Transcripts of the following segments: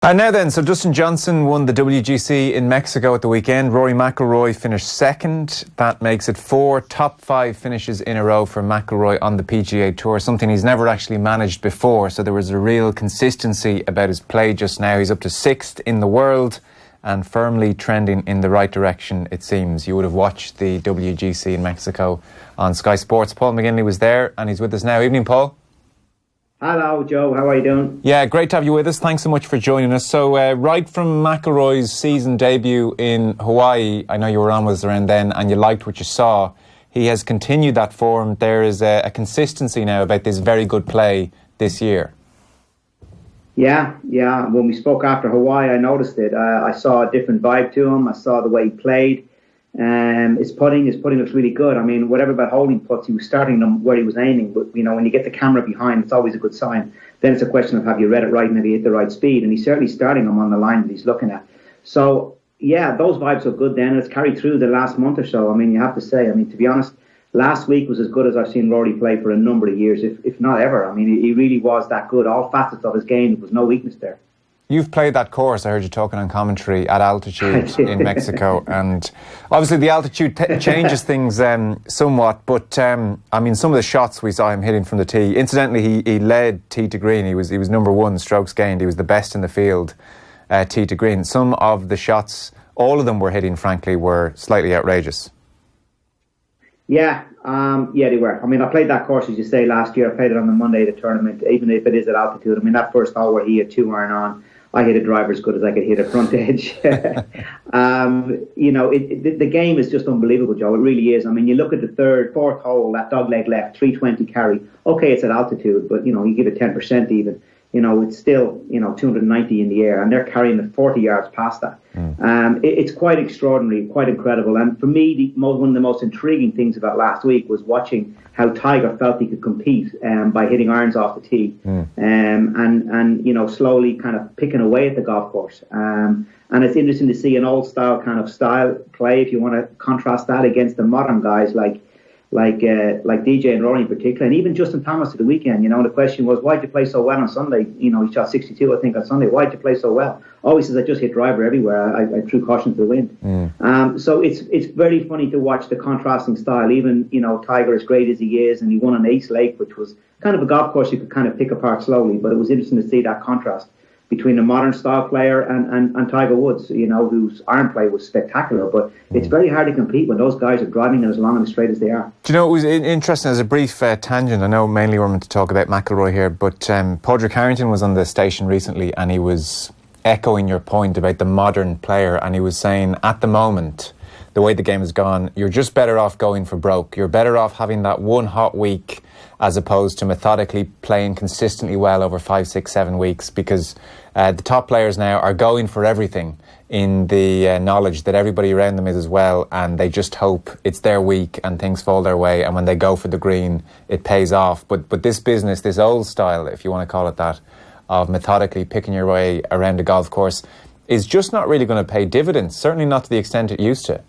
And now then, so Dustin Johnson won the WGC in Mexico at the weekend. Rory McIlroy finished second. That makes it 4 top 5 finishes in a row for McIlroy on the PGA Tour, something he's never actually managed before. So there was a real consistency about his play just now. He's up to 6th in the world and firmly trending in the right direction, it seems. You would have watched the WGC in Mexico on Sky Sports. Paul McGinley was there and he's with us now. Evening, Paul. Hello, Joe. How are you doing? Yeah, great to have you with us. Thanks so much for joining us. So, right from McIlroy's season debut in Hawaii, I know you were on with us around then, and you liked what you saw. He has continued that form. There is a consistency now about this very good play this year. Yeah. When we spoke after Hawaii, I noticed it. I saw a different vibe to him. I saw the way he played. His putting looks really good. I mean, whatever about holding putts, he was starting them where he was aiming. But, you know, when you get the camera behind, it's always a good sign. Then it's a question of have you read it right and have you hit the right speed? And he's certainly starting them on the line that he's looking at. So, yeah, those vibes are good then. It's carried through the last month or so. I mean, you have to say, to be honest, last week was as good as I've seen Rory play for a number of years, if not ever. I mean, he really was that good. All facets of his game, there was no weakness there. You've played that course, I heard you talking on commentary, at altitude in Mexico, and obviously the altitude changes things somewhat, but some of the shots we saw him hitting from the tee, incidentally he led tee to green. He was number one strokes gained. He was the best in the field tee to green. Some of the shots, all of them were hitting, frankly, were slightly outrageous. Yeah, they were. I mean, I played that course, as you say, last year. I played it on the Monday of the tournament, even if it is at altitude. I mean, that first hole where he had 2 iron on, I hit a driver as good as I could hit a front edge. The game is just unbelievable, Joe. It really is. I mean, you look at the 3rd, 4th hole, that dogleg left, 320 carry. Okay, it's at altitude, but, you give it 10% even. It's still, 290 in the air, and they're carrying it 40 yards past that. It's quite extraordinary, quite incredible. And for me, one of the most intriguing things about last week was watching how Tiger felt he could compete by hitting irons off the tee and slowly kind of picking away at the golf course. And it's interesting to see an old style play, if you want to contrast that against the modern guys like DJ and Rory in particular, and even Justin Thomas at the weekend. The question was, why'd you play so well on Sunday? He shot 62, I think, on Sunday. Why'd you play so well? Oh, he says, I just hit driver everywhere. I threw caution to the wind. So it's very funny to watch the contrasting style. Even, Tiger, as great as he is, and he won on Ace Lake, which was kind of a golf course you could kind of pick apart slowly, but it was interesting to see that contrast between a modern style player and Tiger Woods, whose iron play was spectacular. But it's very hard to compete when those guys are driving it as long and as straight as they are. Do you know, it was interesting as a brief tangent. I know mainly we're meant to talk about McIlroy here, but Padraig Harrington was on the station recently and he was echoing your point about the modern player, and he was saying at the moment, the way the game has gone, you're just better off going for broke. You're better off having that one hot week as opposed to methodically playing consistently well over 5, 6, 7 weeks, because the top players now are going for everything in the knowledge that everybody around them is as well, and they just hope it's their week and things fall their way, and when they go for the green, it pays off. But this business, this old style, if you want to call it that, of methodically picking your way around a golf course is just not really going to pay dividends, certainly not to the extent it used to.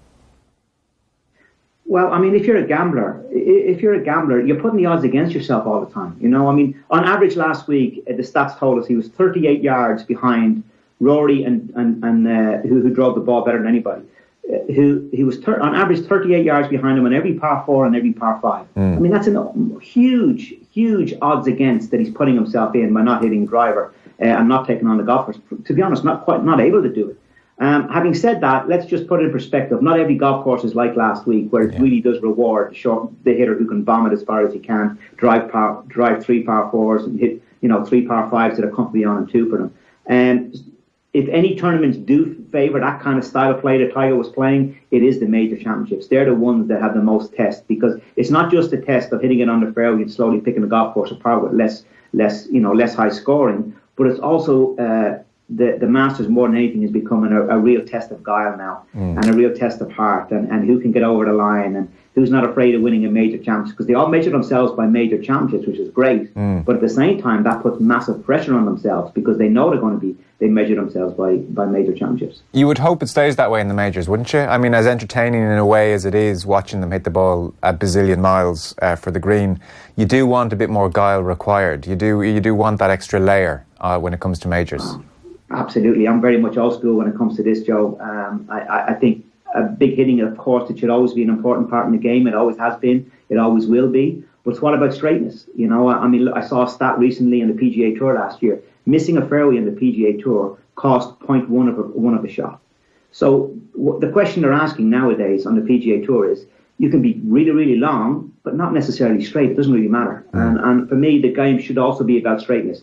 Well, if you're a gambler, you're putting the odds against yourself all the time. On average last week, the stats told us he was 38 yards behind Rory and who drove the ball better than anybody. He was on average 38 yards behind him on every par 4 and every par 5. That's a huge odds against that he's putting himself in by not hitting driver and not taking on the golfers. To be honest, not able to do it. Having said that, let's just put it in perspective. Not every golf course is like last week, where it really does reward the hitter who can bomb it as far as he can, drive 3 par 4s and hit 3 par 5s that are comfortably on and 2 for them. If any tournaments do favour that kind of style of play that Tiger was playing, it is the major championships. They're the ones that have the most test, because it's not just a test of hitting it on the fairway and slowly picking the golf course apart with less high scoring, but it's also the Masters more than anything is becoming a real test of guile now, and a real test of heart, and who can get over the line and who's not afraid of winning a major championship, because they all measure themselves by major championships, which is great. But at the same time, that puts massive pressure on themselves, because they know they measure themselves by major championships. You would hope it stays that way in the majors, wouldn't you? As entertaining in a way as it is watching them hit the ball a bazillion miles for the green, you do want a bit more guile required. You do want that extra layer when it comes to majors. Absolutely. I'm very much old school when it comes to this, Joe. I think a big hitting, of course, it should always be an important part in the game. It always has been. It always will be. But it's what about straightness? You know, I mean, I saw a stat recently in the PGA Tour last year. Missing a fairway in the PGA Tour cost 0.1 of a shot. So the question they're asking nowadays on the PGA Tour is, you can be really, really long, but not necessarily straight. It doesn't really matter. And for me, the game should also be about straightness.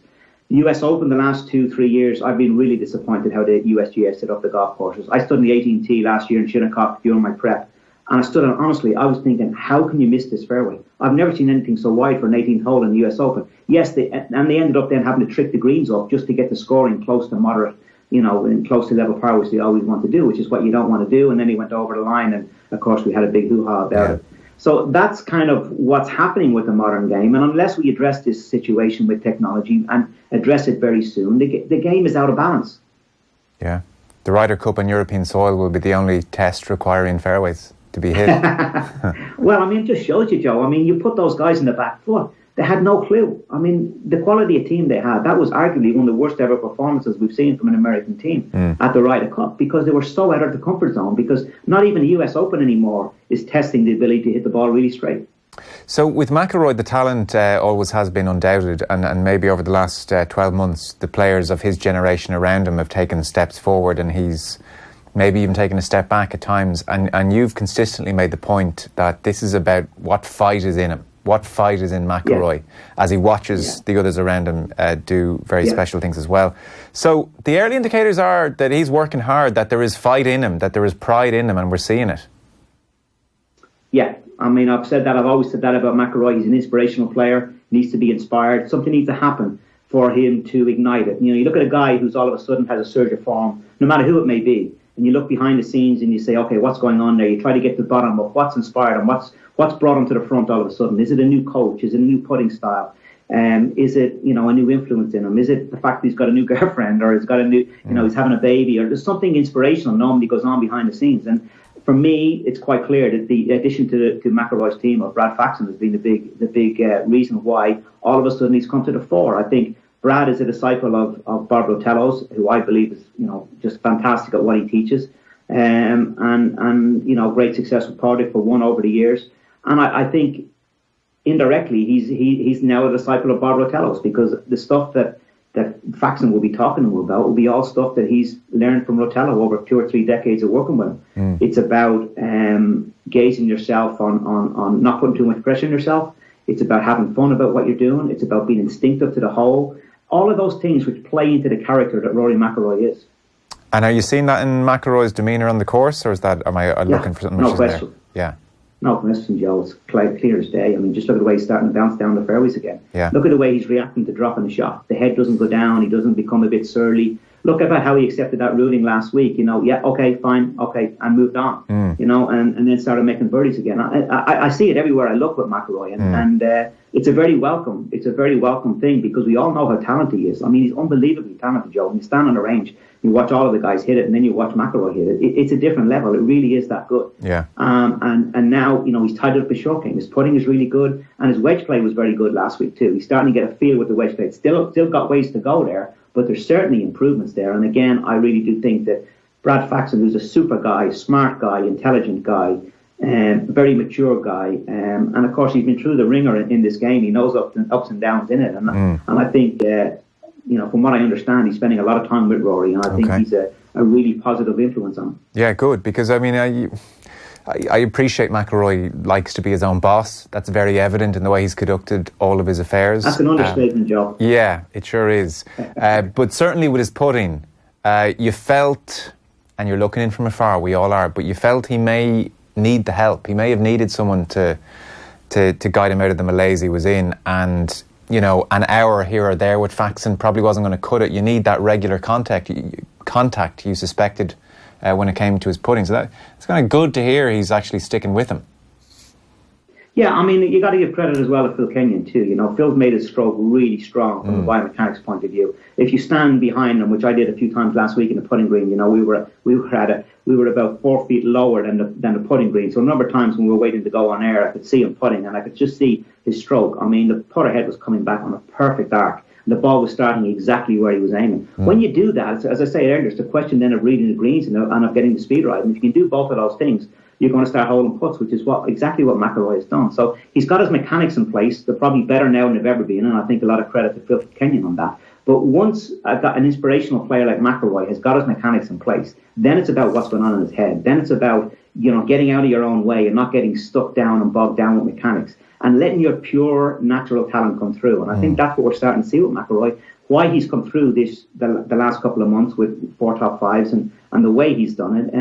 The US Open the last 2-3 years, I've been really disappointed how the USGA set up the golf courses. I stood in the 18T last year in Shinnecock during my prep, and I stood on, honestly, I was thinking, how can you miss this fairway? I've never seen anything so wide for an 18th hole in the US Open. Yes, they ended up then having to trick the greens up just to get the scoring close to moderate, you know, and close to level par, which they always want to do, which is what you don't want to do. And then he went over the line, and of course we had a big hoo-ha about it. So that's kind of what's happening with the modern game. And unless we address this situation with technology and address it very soon, the game is out of balance. Yeah. The Ryder Cup on European soil will be the only test requiring fairways to be hit. Well, I mean, it just shows you, Joe. I mean, you put those guys in the back foot. They had no clue. I mean, the quality of team they had, that was arguably one of the worst ever performances we've seen from an American team at the Ryder Cup, because they were so out of the comfort zone, because not even the US Open anymore is testing the ability to hit the ball really straight. So with McIlroy, the talent always has been undoubted, and maybe over the last 12 months, the players of his generation around him have taken steps forward, and he's maybe even taken a step back at times. And you've consistently made the point that this is about what fight is in him. What fight is in McIlroy as he watches the others around him do very special things as well. So the early indicators are that he's working hard, that there is fight in him, that there is pride in him, and we're seeing it. Yeah, I mean, I've always said that about McIlroy. He's an inspirational player, needs to be inspired. Something needs to happen for him to ignite it. You know, you look at a guy who's all of a sudden has a surge of form, no matter who it may be, and you look behind the scenes and you say, okay, what's going on there? You try to get to the bottom of what's inspired him, what's brought him to the front all of a sudden. Is it a new coach? Is it a new putting style? Is it, you know, a new influence in him? Is it the fact that he's got a new girlfriend, or he's got a new, you know, he's having a baby, or there's something inspirational normally goes on behind the scenes? And for me, it's quite clear that the addition to McIlroy's team of Brad Faxon has been the big reason why all of a sudden he's come to the fore. I think Brad is a disciple of Bob Rotello's, who I believe is, you know, just fantastic at what he teaches, and you know, great success with Pordic for one over the years. And I think indirectly he's now a disciple of Bob Rotello's, because the stuff that Faxon will be talking to him about will be all stuff that he's learned from Rotello over 2 or 3 decades of working with him. It's about gauging yourself on not putting too much pressure on yourself. It's about having fun about what you're doing. It's about being instinctive to the hole. All of those things which play into the character that Rory McIlroy is. And are you seeing that in McIlroy's demeanour on the course, or am I looking for something? No question. Yeah. No question, Joe. It's clear as day. I mean, just look at the way he's starting to bounce down the fairways again. Yeah. Look at the way he's reacting to dropping the shot. The head doesn't go down. He doesn't become a bit surly. Look about how he accepted that ruling last week. You know, yeah, okay, fine, okay, and moved on. You know, and then started making birdies again. I see it everywhere I look with McIlroy, and it's a very welcome thing, because we all know how talented he is. I mean, he's unbelievably talented, Joe. When you stand on the range, you watch all of the guys hit it, and then you watch McIlroy hit it. It's a different level. It really is that good. Yeah. And now, you know, he's tied up his short game. His putting is really good, and his wedge play was very good last week too. He's starting to get a feel with the wedge play. It's still got ways to go there, but there's certainly improvements there. And again, I really do think that Brad Faxon, who's a super guy, smart guy, intelligent guy, very mature guy, and of course he's been through the ringer in this game. He knows ups and downs in it, and I think you know, from what I understand, he's spending a lot of time with Rory, and I think he's a really positive influence on him. Yeah, good, because I mean, I appreciate McIlroy likes to be his own boss. That's very evident in the way he's conducted all of his affairs. That's an understatement, Joe. Yeah, it sure is. But certainly with his putting, you felt, and you're looking in from afar, we all are, but you felt he may need the help. He may have needed someone to guide him out of the malaise he was in, and you know, an hour here or there with Faxon probably wasn't going to cut it. You need that regular contact you suspected when it came to his putting. So it's kind of good to hear he's actually sticking with him. Yeah, I mean, you got to give credit as well to Phil Kenyon too. You know, Phil's made his stroke really strong from a biomechanics point of view. If you stand behind him, which I did a few times last week in the putting green, you know, we were about 4 feet lower than the putting green. So a number of times when we were waiting to go on air, I could see him putting, and I could just see his stroke. I mean, the putter head was coming back on a perfect arc. the ball was starting exactly where he was aiming. When you do that, as I say earlier, it's a question then of reading the greens and of getting the speed right. And if you can do both of those things, you're going to start holding putts, which is exactly what McIlroy has done. So he's got his mechanics in place. They're probably better now than they've ever been, and I think a lot of credit to Phil Kenyon on that. But once an inspirational player like McIlroy has got his mechanics in place, then it's about what's going on in his head. Then it's about, getting out of your own way and not getting stuck down and bogged down with mechanics and letting your pure natural talent come through. And I think that's what we're starting to see with McIlroy. Why he's come through the last couple of months with 4 top fives and the way he's done it,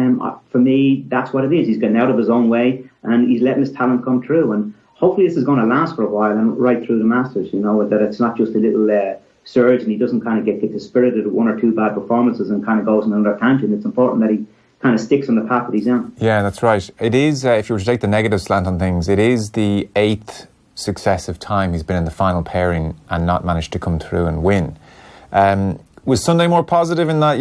for me, that's what it is. He's getting out of his own way and he's letting his talent come through. And hopefully this is going to last for a while and right through the Masters, that it's not just a little surge and he doesn't kind of get dispirited at 1 or 2 bad performances and kind of goes on another tangent. It's important that he kind of sticks on the path that he's in. Yeah, that's right. It is, if you were to take the negative slant on things, it is the 8th successive time he's been in the final pairing and not managed to come through and win. Was Sunday more positive in that,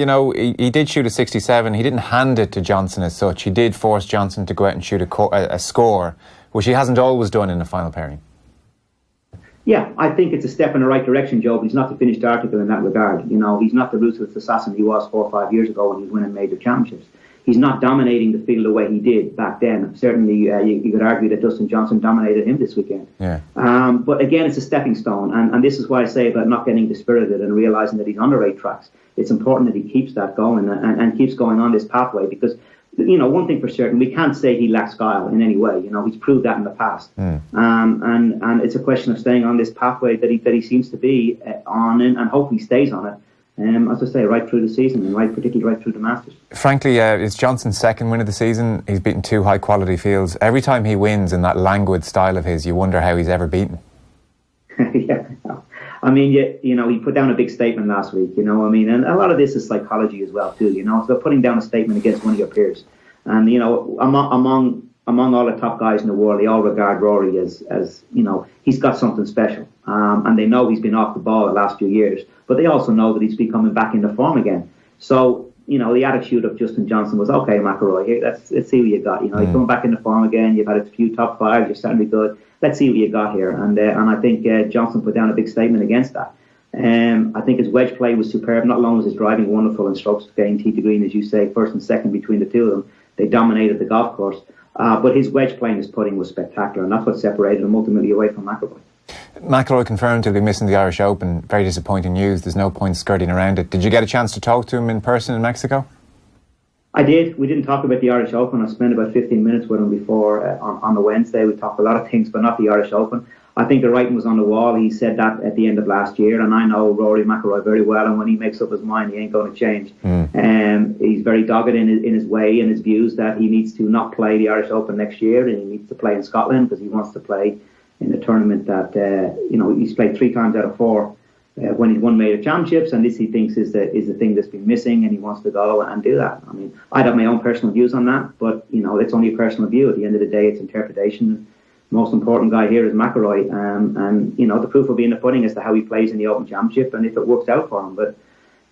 he did shoot a 67. He didn't hand it to Johnson as such. He did force Johnson to go out and shoot a score, which he hasn't always done in the final pairing. Yeah, I think it's a step in the right direction, Joe, but he's not the finished article in that regard. He's not the ruthless assassin he was 4 or 5 years ago when he was winning major championships. He's not dominating the field the way he did back then. Certainly, you could argue that Dustin Johnson dominated him this weekend. Yeah. But again, it's a stepping stone. And this is why I say about not getting dispirited and realising that he's on the right tracks. It's important that he keeps that going and keeps going on this pathway because, one thing for certain, we can't say he lacks guile in any way. He's proved that in the past. And it's a question of staying on this pathway that he seems to be on and hopefully stays on it. As I say, right through the season and particularly right through the Masters. Frankly, it's Johnson's second win of the season. He's beaten 2 high-quality fields. Every time he wins in that languid style of his, you wonder how he's ever beaten. Yeah. I mean, he put down a big statement last week, and a lot of this is psychology as well, too, So putting down a statement against one of your peers. And, among all the top guys in the world, they all regard Rory as he's got something special. And they know he's been off the ball the last few years, but they also know that he's been coming back into form again. So, the attitude of Justin Johnson was, okay, McIlroy, here, let's see what you got. You're coming back into form again. You've had a few top fives. You're starting to be good. Let's see what you got here. And I think Johnson put down a big statement against that. I think his wedge play was superb. Not only was his driving wonderful and strokes gained tee to green, as you say, first and second between the two of them. They dominated the golf course. But his wedge play and his putting was spectacular, and that's what separated him ultimately away from McIlroy. McIlroy confirmed he'll be missing the Irish Open. Very disappointing news. There's no point skirting around it. Did you get a chance to talk to him in person in Mexico? I did. We didn't talk about the Irish Open. I spent about 15 minutes with him before on the Wednesday. We talked a lot of things, but not the Irish Open. I think the writing was on the wall. He said that at the end of last year, and I know Rory McIlroy very well, and when he makes up his mind, he ain't going to change. He's very dogged in his way and his views that he needs to not play the Irish Open next year, and he needs to play in Scotland because he wants to play in a tournament that, he's played 3 times out of 4 when he's won major championships, and this he thinks is the thing that's been missing, and he wants to go and do that. I mean, I'd have my own personal views on that, but, it's only a personal view. At the end of the day, it's interpretation. The most important guy here is McIlroy, and the proof will be in the pudding as to how he plays in the Open Championship and if it works out for him. But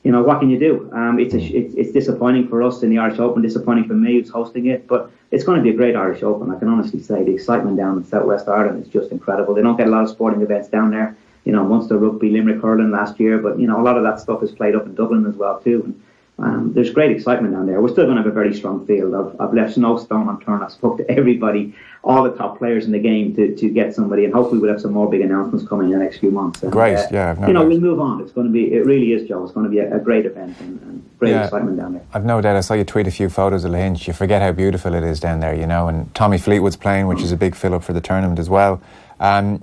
what can you do? It's disappointing for us in the Irish Open, disappointing for me who's hosting it, but it's going to be a great Irish Open. I can honestly say the excitement down in South West Ireland is just incredible. They don't get a lot of sporting events down there. Munster Rugby, Limerick Hurling last year, but a lot of that stuff is played up in Dublin as well too. And there's great excitement down there. We're still going to have a very strong field. I've left no stone unturned. I spoke to everybody, all the top players in the game to get somebody, and hopefully we'll have some more big announcements coming in the next few months. And, great, yeah. I've no doubt. We'll move on. It really is, Joe. It's going to be a great event and great excitement down there. I've no doubt. I saw you tweet a few photos of Lahinch. You forget how beautiful it is down there, and Tommy Fleetwood's playing, which is a big fill-up for the tournament as well. I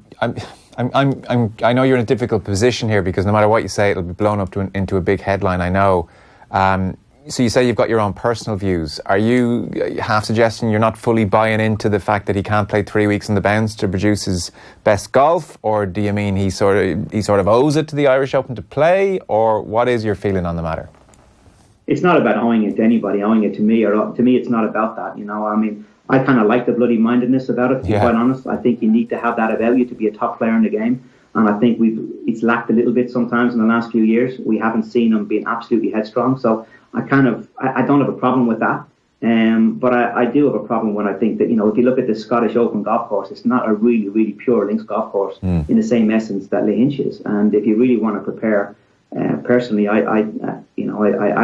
know you're in a difficult position here because no matter what you say, it'll be blown up into a big headline, I know. So you say you've got your own personal views. Are you half suggesting you're not fully buying into the fact that he can't play 3 weeks in the bounce to produce his best golf, or do you mean he sort of owes it to the Irish Open to play, or what is your feeling on the matter? It's not about owing it to anybody, owing it to me, or to me it's not about that. I kind of like the bloody-mindedness about it, to be quite honest. I think you need to have that about you to be a top player in the game. And I think it's lacked a little bit sometimes in the last few years. We haven't seen him being absolutely headstrong. So I don't have a problem with that. But I do have a problem when I think that, if you look at the Scottish Open golf course, it's not a really, really pure links golf course in the same essence that Lahinch is. And if you really want to prepare, personally, I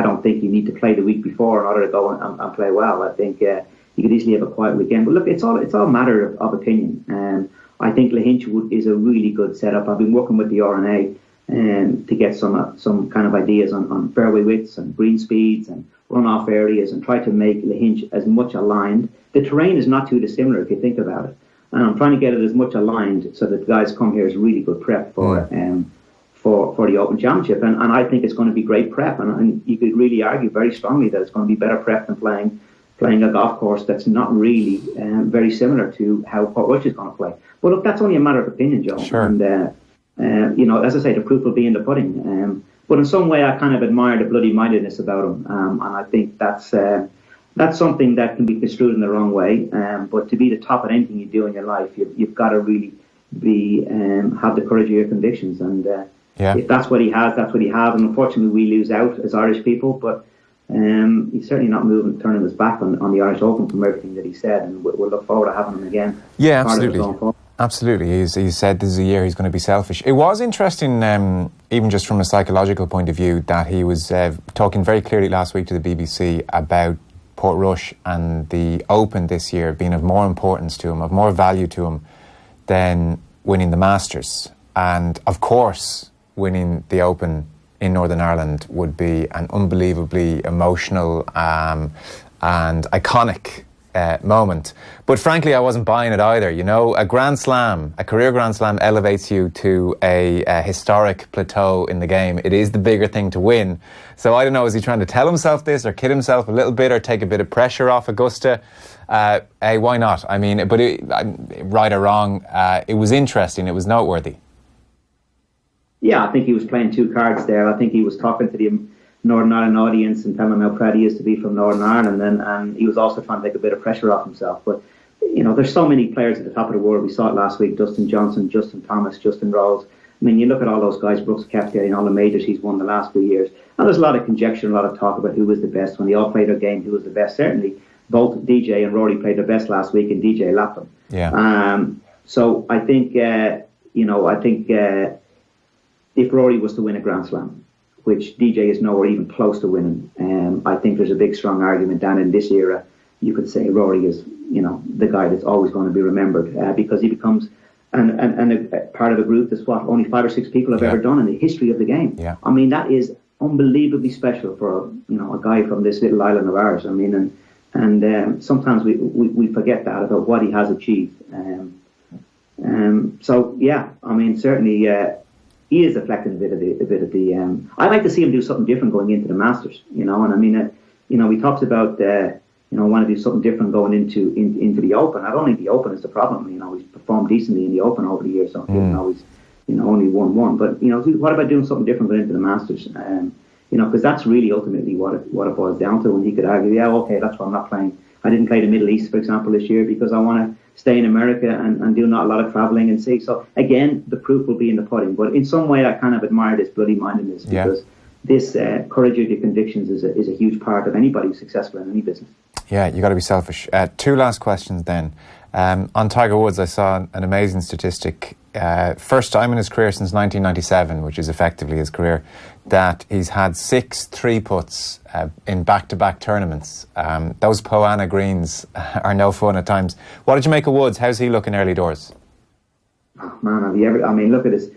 don't think you need to play the week before in order to go and play well. I think you could easily have a quiet weekend. But look, it's all a matter of opinion. I think Lahinch is a really good setup. I've been working with the RNA to get some kind of ideas on fairway widths and green speeds and runoff areas, and try to make Lahinch as much aligned. The terrain is not too dissimilar if you think about it, and I'm trying to get it as much aligned so that guys come here as really good prep for the Open Championship, and I think it's going to be great prep, and you could really argue very strongly that it's going to be better prep than playing a golf course that's not really very similar to how Portrush is going to play. But look, that's only a matter of opinion, Joe. Sure. And as I say, the proof will be in the pudding. But in some way, I kind of admire the bloody-mindedness about him, and I think that's something that can be construed in the wrong way. But to be the top at anything you do in your life, you've got to really have the courage of your convictions. And if that's what he has, that's what he has. And unfortunately, we lose out as Irish people. But he's certainly not turning his back on the Irish Open from everything that he said, and we'll look forward to having him again. Yeah, absolutely. Absolutely. He said this is a year he's going to be selfish. It was interesting, even just from a psychological point of view, that he was talking very clearly last week to the BBC about Portrush and the Open this year being of more importance to him, of more value to him than winning the Masters. And of course, winning the Open in Northern Ireland would be an unbelievably emotional and iconic moment. But frankly, I wasn't buying it either. A Grand Slam, a career Grand Slam, elevates you to a historic plateau in the game. It is the bigger thing to win. So I don't know, is he trying to tell himself this or kid himself a little bit or take a bit of pressure off Augusta? Hey, why not? I mean, right or wrong, it was interesting. It was noteworthy. Yeah, I think he was playing two cards there. I think he was talking to the Northern Ireland audience and telling them how proud he is to be from Northern Ireland, and he was also trying to take a bit of pressure off himself. But there's so many players at the top of the world. We saw it last week: Dustin Johnson, Justin Thomas, Justin Rose. I mean, you look at all those guys, Brooks Koepka, and all the majors he's won the last few years, and there's a lot of conjecture, a lot of talk about who was the best. When they all played their game, who was the best? Certainly, both DJ and Rory played their best last week, and DJ lapped them. Yeah. So I think if Rory was to win a Grand Slam, which DJ is nowhere even close to winning, I think there's a big, strong argument that in this era, you could say Rory is, the guy that's always going to be remembered because he becomes a part of a group that's only 5 or 6 people have ever done in the history of the game. Yeah. I mean, that is unbelievably special for a guy from this little island of ours. I mean, and sometimes we forget that about what he has achieved. So yeah, I mean, certainly. He is reflecting a bit of the. I'd like to see him do something different going into the Masters, and I mean, he talks about want to do something different going into the Open. I don't think the Open is the problem. He's performed decently in the Open over the years, so he's only won one. But what about doing something different going into the Masters? Because that's really ultimately what it boils down to. And he could argue, yeah, okay, that's why I'm not playing. I didn't play the Middle East, for example, this year because I want to stay in America and do not a lot of travelling and see. So again, the proof will be in the pudding. But in some way, I kind of admire this bloody-mindedness because this courage of your convictions is a huge part of anybody who's successful in any business. Yeah, you got to be selfish. 2 last questions then. On Tiger Woods, I saw an amazing statistic. First time in his career since 1997, which is effectively his career, that he's had 6 3-putts in back-to-back tournaments. Those Poana greens are no fun at times. What did you make of Woods? How's he looking early doors? Oh man, have you ever? I mean, look at his.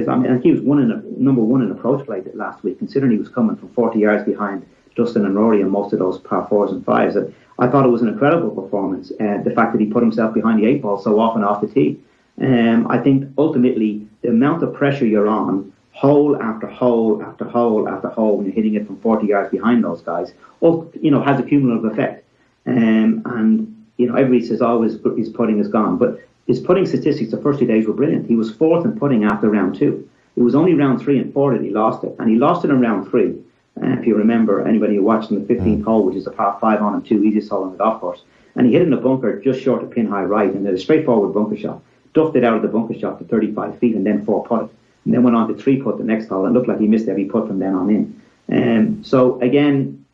I mean, he was number 1 in approach play last week, considering he was coming from 40 yards behind Dustin and Rory on most of those par 4s and 5s. I thought it was an incredible performance. The fact that he put himself behind the 8 ball so often off the tee. I think ultimately the amount of pressure you're on, hole after hole after hole after hole, when you're hitting it from 40 yards behind those guys, has a cumulative effect. And everybody says, his putting is gone. But his putting statistics the first 2 days were brilliant. He was 4th in putting after round 2. It was only round 3 and 4 that he lost it. And he lost it in round 3. If you remember, anybody who watched in the 15th hole, which is a par 5 on and 2, easiest hole on the golf course. And he hit in the bunker just short of pin high right, and had a straightforward bunker shot. Duffed it out of the bunker shot to 35 feet and then 4-putted. And then went on to 3-putt the next hole and looked like he missed every putt from then on in. So again,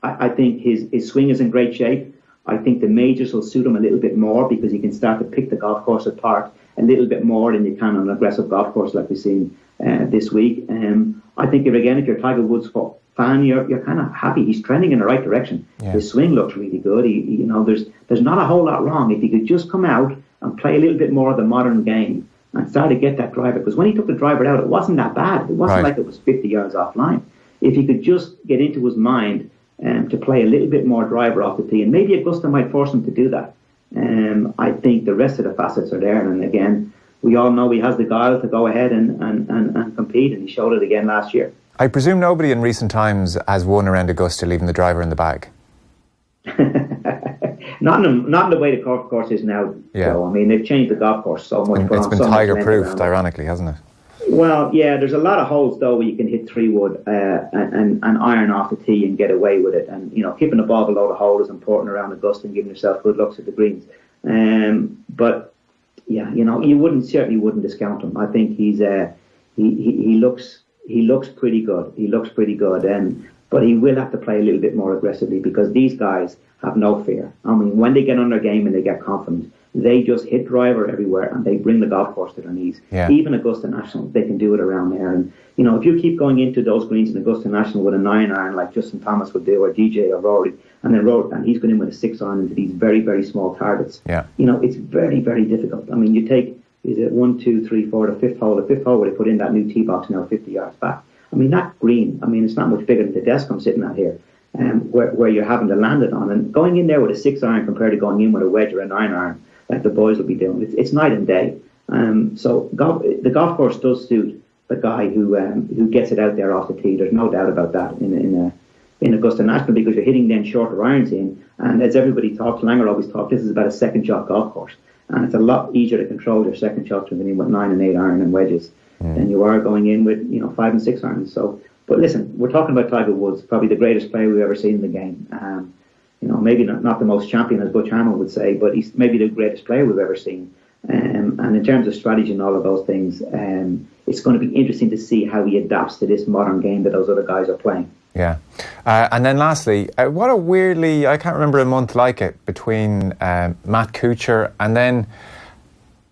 I think his swing is in great shape. I think the majors will suit him a little bit more because he can start to pick the golf course apart a little bit more than you can on an aggressive golf course like we've seen this week. I think if you're a Tiger Woods fan, you're kind of happy. He's trending in the right direction. Yeah. His swing looks really good. There's not a whole lot wrong. If he could just come out and play a little bit more of the modern game and start to get that driver, because when he took the driver out, it wasn't that bad. It wasn't like it was 50 yards offline. If he could just get into his mind to play a little bit more driver off the tee, and maybe Augusta might force him to do that. I think the rest of the facets are there, and again, we all know he has the guile to go ahead and compete, and he showed it again last year. I presume nobody in recent times has won around Augusta leaving the driver in the bag. Not in the way the golf course is now. Yeah. So, I mean, they've changed the golf course so much. It's been Tiger-proofed, ironically, hasn't it? Well, yeah, there's a lot of holes, though, where you can hit 3-wood and iron off the tee and get away with it. And, keeping the ball below the hole is important around Augusta and giving yourself good looks at the greens. But, yeah, you certainly wouldn't discount him. I think he looks pretty good. He looks pretty good. But he will have to play a little bit more aggressively because these guys have no fear. I mean, when they get on their game and they get confident, they just hit driver everywhere and they bring the golf course to their knees. Yeah. Even Augusta National, they can do it around there. And, if you keep going into those greens in Augusta National with a 9-iron like Justin Thomas would do, or DJ or Rory, and he's going in with a 6-iron into these very, very small targets. Yeah. It's very, very difficult. I mean, you take, is it 1, 2, 3, 4, the fifth hole where they put in that new tee box now 50 yards back. I mean, that green, it's not much bigger than the desk I'm sitting at here, where you're having to land it on. And going in there with a 6-iron compared to going in with a wedge or a 9-iron, like the boys will be doing, it's night and day. So the golf course does suit the guy who gets it out there off the tee. There's no doubt about that in Augusta National, because you're hitting then shorter irons in. And as everybody talks, Langer always talks, this is about a second shot golf course. And it's a lot easier to control your second shots when you're in with 9 and 8 iron and wedges than you are going in with 5 and 6 irons. So, but listen, we're talking about Tiger Woods, probably the greatest player we've ever seen in the game. Maybe not the most champion, as Butch Harmon would say, but he's maybe the greatest player we've ever seen. And in terms of strategy and all of those things, it's going to be interesting to see how he adapts to this modern game that those other guys are playing. Yeah. And then lastly, what a weirdly, I can't remember a month like it, between Matt Kuchar and then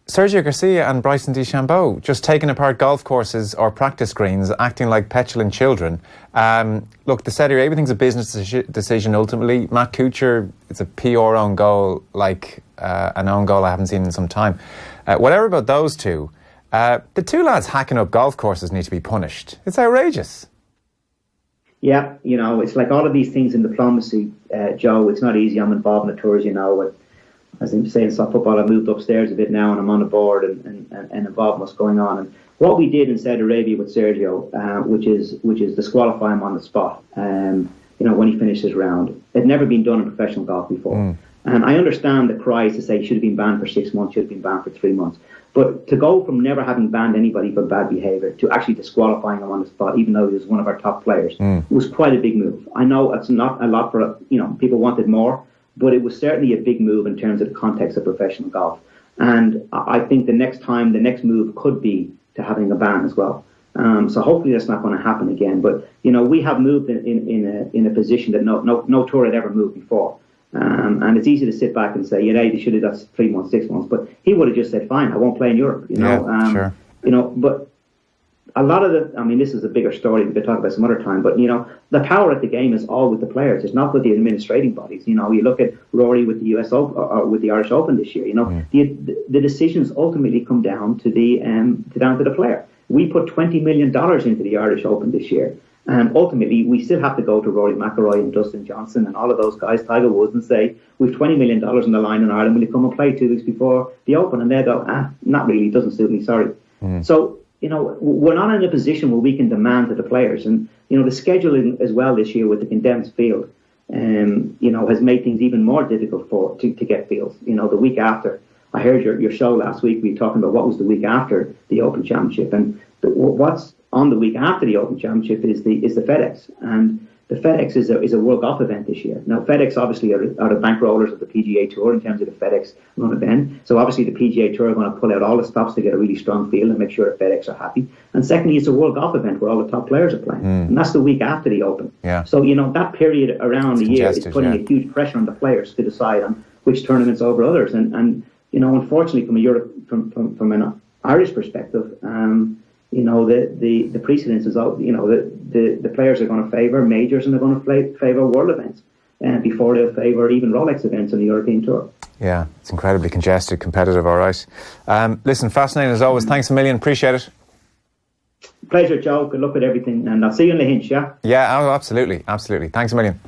Sergio Garcia and Bryson DeChambeau, just taking apart golf courses or practice greens, acting like petulant children. Look, the Saudi everything's a business decision ultimately. Matt Kuchar, it's a PR own goal, like an own goal I haven't seen in some time. Whatever about those two, the two lads hacking up golf courses need to be punished. It's outrageous. Yeah, it's like all of these things in diplomacy, Joe. It's not easy. I'm involved in the tours, as I'm saying, some football, I've moved upstairs a bit now and I'm on the board and involved in what's going on. And what we did in Saudi Arabia with Sergio, which is disqualify him on the spot, when he finished his round. It had never been done in professional golf before. And I understand the cries to say he should have been banned for 6 months, should have been banned for 3 months. But to go from never having banned anybody for bad behaviour to actually disqualifying him on the spot, even though he was one of our top players, was quite a big move. I know it's not a lot for, people wanted more, but it was certainly a big move in terms of the context of professional golf. And I think the next move could be to having a ban as well. So hopefully that's not going to happen again. But, we have moved in a position that no tour had ever moved before. And it's easy to sit back and say, they should have done 3 months, 6 months. But he would have just said, fine, I won't play in Europe, Sure. But a lot of this is a bigger story we could talk about some other time, but, the power at the game is all with the players. It's not with the administrating bodies. You look at Rory with the US Open, or with the Irish Open this year, the decisions ultimately come down to the player. We put $20 million into the Irish Open this year. And ultimately, we still have to go to Rory McIlroy and Dustin Johnson and all of those guys, Tiger Woods, and say, we've $20 million on the line in Ireland, will you come and play 2 weeks before the Open? And they go, not really, doesn't suit me, sorry. So, we're not in a position where we can demand to the players. And, the scheduling as well this year with the condensed field, has made things even more difficult to get fields. The week after, I heard your show last week, we were talking about what was the week after the Open Championship. And what's on the week after the Open Championship is the FedEx. And, the FedEx is a World Golf event this year. Now, FedEx obviously are the bankrollers of the PGA Tour in terms of the FedEx run event. So obviously the PGA Tour are going to pull out all the stops to get a really strong field and make sure the FedEx are happy. And secondly, it's a World Golf event where all the top players are playing. And that's the week after the Open. Yeah. So, that period around the year is putting a huge pressure on the players to decide on which tournaments over others. And unfortunately, from an Irish perspective, the precedence is out. The players are going to favour majors and they're going to favour world events before they'll favour even Rolex events on the European Tour. Yeah, it's incredibly congested, competitive, all right. Listen, fascinating as always. Thanks a million. Appreciate it. Pleasure, Joe. Good luck with everything. And I'll see you in the Hinch, yeah? Yeah, absolutely. Absolutely. Thanks a million.